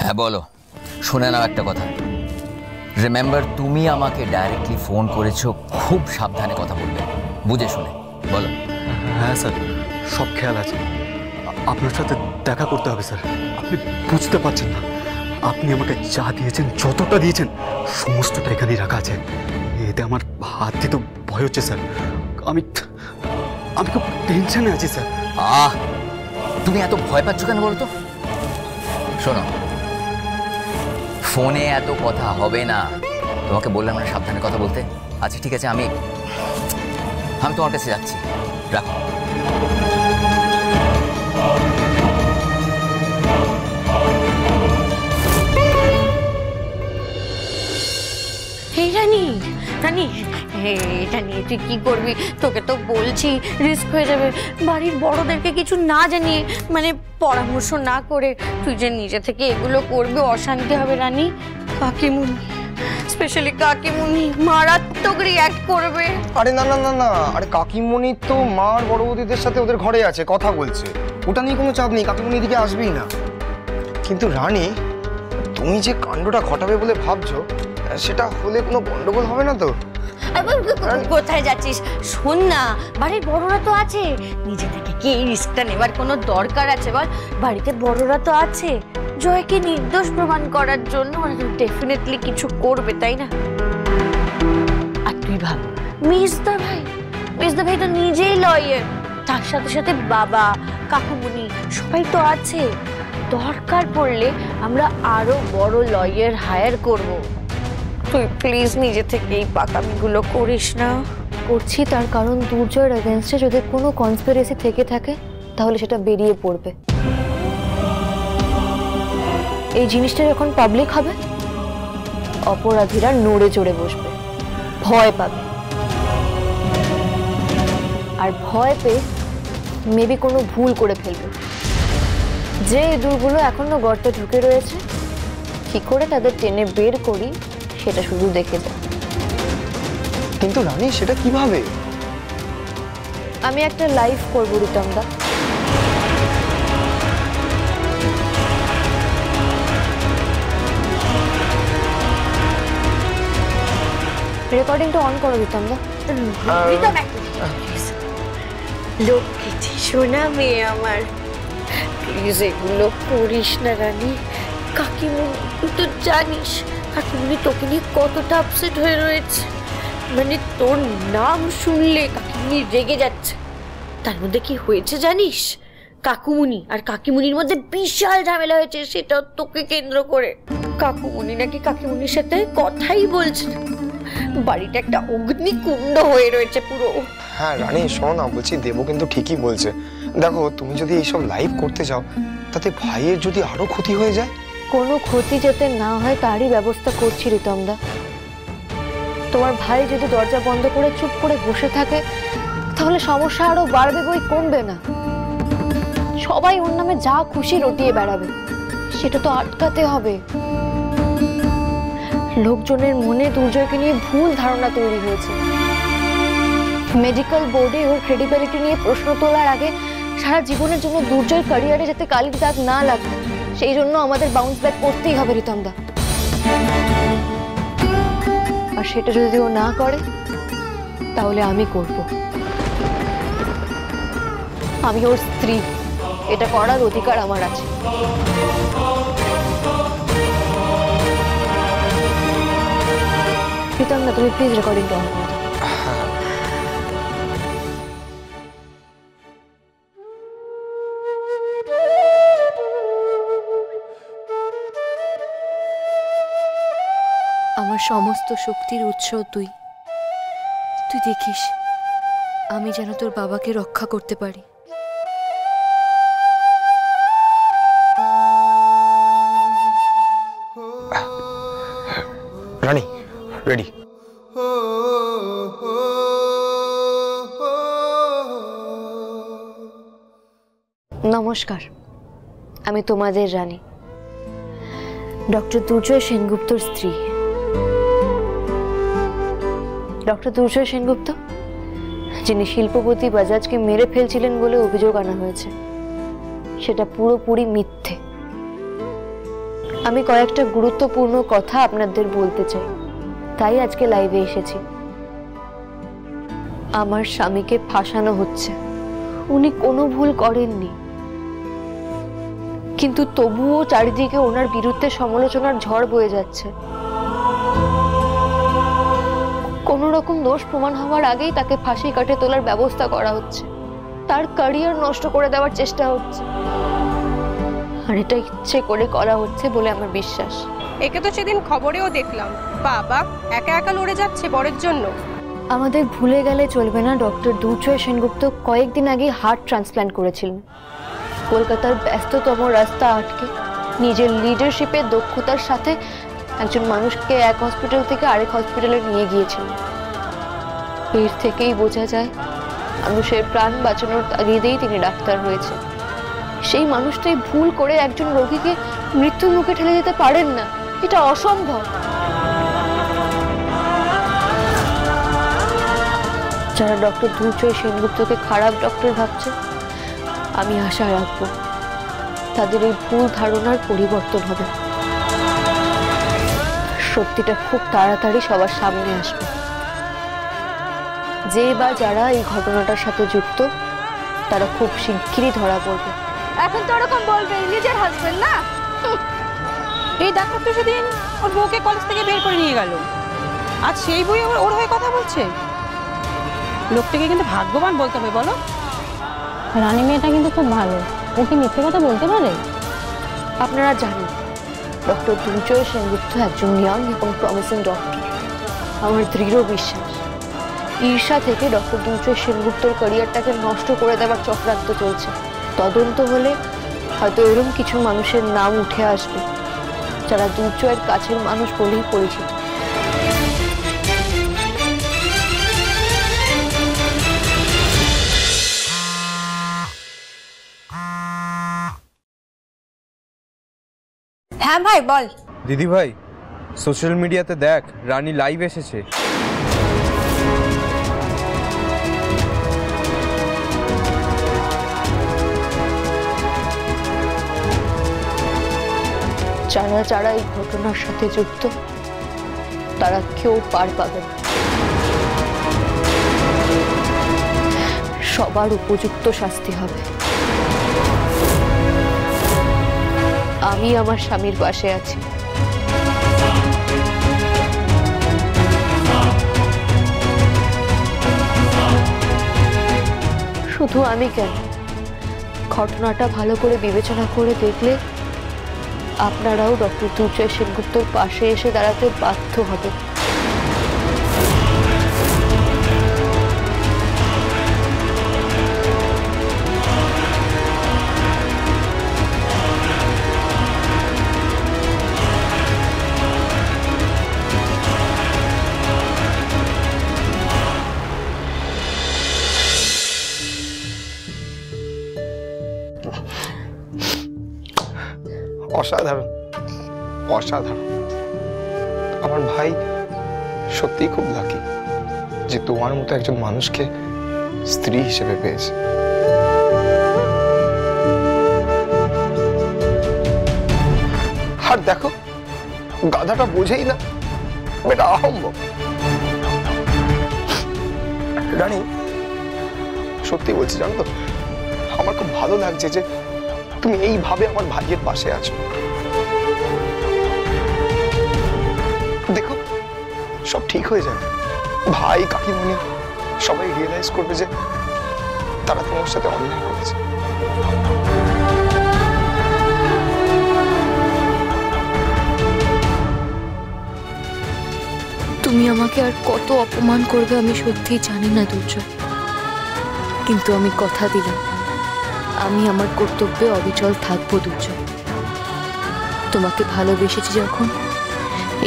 হ্যাঁ বলো। শুনে নাও একটা কথা, রিমেম্বার তুমি আমাকে ডাইরেক্টলি ফোন করেছো, খুব সাবধানে কথা বলবে, বুঝে শুনে বলো। হ্যাঁ স্যার, সব খেয়াল আছে। আপনার সাথে দেখা করতে হবে স্যার। আপনি বুঝতে পারছেন না, আপনি আমাকে যা দিয়েছেন, যতটা দিয়েছেন, সমস্তটা এখানেই রাখা আছে। এতে আমার হাত দিতে ভয় হচ্ছে স্যার। আমি খুব টেনশনে আছি স্যার। তুমি এত ভয় পাচ্ছ কেন বলো তো? শোনো, ফোনে এত কথা হবে না, তোমাকে বললাম না সাবধানে কথা বলতে। আচ্ছা ঠিক আছে, আমি তোমার কাছে যাচ্ছি, রাখো। রানী রানী, এটা নিয়ে তুই কি করবি? তোকে তো বলছি রিস্ক হয়ে যাবে। বাড়ির বড়দেরকে কিছু না জানিয়ে, মানে পরামর্শ না করে তুই যে নিজে থেকে এগুলো করবি, অশান্তি হবে রানী। কাকিমুনি, স্পেশালি কাকিমুনি মারাত্মক রিঅ্যাক্ট করবে। আরে না না না না, আরে কাকিমুনি তো মার বড় বৌদিদের সাথে ওদের ঘরে আছে, কথা বলছে, ওটা নিয়ে কোনো চাপ নেই, কাকিমুনি এদিকে আসবেই না। কিন্তু রানী, তুমি যে কাণ্ডটা ঘটাবে বলে ভাবছো, সেটা হলে কোনো গন্ডগোল হবে না তো? কোথায় যাচ্ছিস? শোন না, বাড়ির বড়রা তো আছে, নিজে থেকে কি এই রিস্কটা নেবার কোনো দরকার আছে বল? বাড়িতে বড়রা তো আছে জয়কে নির্দোষ প্রমাণ করার জন্য, ওরা ডেফিনেটলি কিছু করবে, তাই না? আর তুই ভাব, মেজদা ভাই তো নিজেই লয়ার, তার সাথে সাথে বাবা, কাকুমুনি সবাই তো আছে। দরকার পড়লে আমরা আরো বড় লয়ার হায়ার করব। তুই প্লিজ নিজে থেকে এই পাকামিগুলো করিস না। করছি তার কারণ দুর্জয়ের এগেনস্টে যদি কোনো কনস্পিরেসি থেকে থাকে তাহলে সেটা বেরিয়ে পড়বে। এই জিনিসটা যখন পাবলিক হবে, অপরাধীরা নড়ে চড়ে বসবে, ভয় পাবে, আর ভয় পেয়ে মেবি কোনো ভুল করে ফেলবে। যে ইঁদুরগুলো এখনো গর্তে ঢুকে রয়েছে, কি করে তাদের টেনে বের করি সেটা শুধু দেখে যা। কিন্তু রানী, সেটা কিভাবে? আমি একটা লাইভ করবো রিতমদা। রেকর্ডিংটা অন করো রিতমদা। লক্ষ্মী সোনা মেয়ে আমার, প্লিজ এগুলো করিস না রানী। কাকিমুনি, তুই তো জানিস কাকিমুনি তোকে নিয়ে কতটা আপসেট হয়ে রয়েছে। মানে তোর নাম শুনলে কাকিমুনি রেগে যাচ্ছে। তার মধ্যে কি হয়েছে জানিস? কাকুমুনি আর কাকিমুনির মধ্যে বিশাল ঝামেলা হয়েছে, সেটা তোকে কেন্দ্র করে। কাকুমুনি নাকি কাকিমুনির সাথে কথাই বলছে না, বাড়িটা একটা অগ্নিকুণ্ড হয়ে রয়েছে পুরো। হ্যাঁ রানী, শোনো না, বলছি দেবো কিন্তু ঠিকই বলছে। দেখো, তুমি যদি এইসব লাইভ করতে চাও, তাতে ভাইয়ের যদি আরো ক্ষতি হয়ে যায়। কোনো ক্ষতি যাতে না হয় তারই ব্যবস্থা করছি রিতমদা। তোমার ভাই যদি দরজা বন্ধ করে চুপ করে বসে থাকে, তাহলে সমস্যা আরো বাড়বে, বই কমবে না। সবাই ওর নামে যা খুশি রটিয়ে বেড়াবে, সেটা তো আটকাতে হবে। লোকজনের মনে দুর্জয়কে নিয়ে ভুল ধারণা তৈরি হয়েছে। মেডিকেল বোর্ডে ওর ক্রেডিবিলিটি নিয়ে প্রশ্ন তোলার আগে সারা জীবনের জন্য দুর্জয়ের ক্যারিয়ারে যাতে কালির দাগ না লাগে, সেই জন্য আমাদের বাউন্স ব্যাক করতেই হবে রিতমদা। আর সেটা যদি ও না করে, তাহলে আমি করব। আমি ওর স্ত্রী, এটা করার অধিকার আমার আছে। রিতমদা, তুমি প্লিজ রেকর্ডিংটা অন করো। আমার সমস্ত শক্তির উৎস তুই। তুই দেখিস আমি যেন তোর বাবাকে রক্ষা করতে পারি। রানী, রেডি? নমস্কার, আমি তোমাদের রানী, ডক্টর দুর্জয় সেনগুপ্তর স্ত্রী। ডক্টর দুর্জয় সেনগুপ্ত, যিনি শিল্পপতি বাজাজকে মেরে ফেলছিলেন বলে অভিযোগ আনা হয়েছে, সেটা পুরোপুরি মিথ্যে। আমি কয়েকটা গুরুত্বপূর্ণ কথা আপনাদের বলতে চাই, তাই আজকে লাইভে এসেছি। আমার স্বামীকে ফাঁসানো হচ্ছে, উনি কোনো ভুল করেননি, কিন্তু তবুও চারিদিকে ওনার বিরুদ্ধে সমালোচনার ঝড় বয়ে যাচ্ছে। কোন রকম দোষ প্রমাণ হওয়ার আগেই তাকে ফাঁসি কাটে তোলার ব্যবস্থা করা হচ্ছে, তার ক্যারিয়ার নষ্ট করে দেওয়ার চেষ্টা হচ্ছে, আর এটা ইচ্ছে করে করা হচ্ছে বলে আমার বিশ্বাস। একে তো সেদিন খবরেও দেখলাম, বাবা একা একা লড়ে যাচ্ছে বরের জন্য। আমাদের ভুলে গেলে চলবে না, ডক্টর দুর্জয় সেনগুপ্ত কয়েকদিন আগে হার্ট ট্রান্সপ্ল্যান্ট করেছিলেন। কলকাতার ব্যস্ততম রাস্তা আটকে নিজের লিডারশিপের দক্ষতার সাথে একজন মানুষকে এক হসপিটাল থেকে আরেক হসপিটালে নিয়ে গিয়েছিলেন। এর থেকেই বোঝা যায় মানুষের প্রাণ বাঁচানোর তাগিদেই তিনি ডাক্তার হয়েছে। সেই মানুষটাই ভুল করে একজন রোগীকে মৃত্যুর মুখে ঠেলে দিতে পারেন না, এটা অসম্ভব। যারা ডক্টর দুর্জয় সেনগুপ্তকে খারাপ ডক্টর ভাবছে, আমি আশা রাখবো তাদের এই ভুল ধারণার পরিবর্তন হবে। সত্যিটা খুব তাড়াতাড়ি সবার সামনে আসবে। যে বা যারা এই ঘটনাটার সাথে যুক্ত তারা খুব শিগগিরই ধরা পড়বে। এখন তো ওরকম বলবে, নিজের হাজবেন্ড না। এই ডাক্তার তো সেদিন ওর বউকে কলেজ থেকে বের করে নিয়ে গেল, আজ সেই বই ওর হয়ে কথা বলছে। লোকটাকে কিন্তু ভাগ্যবান বলতে হবে, বলো। রানী মেয়েটা কিন্তু খুব ভালো, ও কি মিথ্যে কথা বলতে পারে? আপনারা জানেন ডক্টর দুর্জয় সেনগুপ্ত একজন ইয়াং এবং প্রমিসিং ডক্টর। আমার দৃঢ় বিশ্বাস ঈর্ষা থেকে ডক্টর দুর্জয় সেনগুপ্তর ক্যারিয়ারটাকে নষ্ট করে দেওয়ার চক্রান্ত চলছে। তদন্ত হলে হয়তো এরকম কিছু মানুষের নাম উঠে আসবে যারা দুর্জয়ের কাছের মানুষ বলেই পরিচিত। হ্যাঁ ভাই বল। দিদি ভাই, সোশ্যাল মিডিয়াতে দেখ, রানী লাইভ এসেছে। যারা যারা এই ঘটনার সাথে যুক্ত তারা কেউ পার পাবে না, সবার উপযুক্ত শাস্তি হবে। আমি আমার স্বামীর পাশে আছি। শুধু আমি কেন, ঘটনাটা ভালো করে বিবেচনা করে দেখলে আপনারাও ডক্টর দুর্জয় সেনগুপ্তর পাশে এসে দাঁড়াতে বাধ্য হবে। অসাধারণ, অসাধারণ। আমার ভাই সত্যিই খুব লাকি যে তোমার মতো একজন মানুষকে স্ত্রী হিসেবে পেয়েছে। আর দেখো, গাধাটা বোঝেই না, বেটা আহম্বক। রানী, সত্যি বলছি, জানো তো, আমার খুব ভালো লাগছে যে তুমি এইভাবে আমার ভাইয়ের পাশে আছো। দেখো, সব ঠিক হয়ে যাবে। ভাই, কাকিমণি সবাই রিয়েলাইজ করবে যে তারা তোমার সাথে অন্যায় করেছে। তুমি আমাকে আর কত অপমান করবে আমি সত্যিই জানি না দুর্জয়, কিন্তু আমি কথা দিলাম আমি আমার কর্তব্যে অবিচল থাকবো দুর্জয়। তোমাকে ভালোবেসেছি যখন,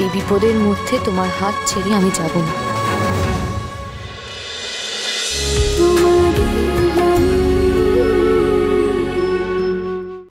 এই বিপদের মধ্যে তোমার হাত ছেড়ে আমি যাব না।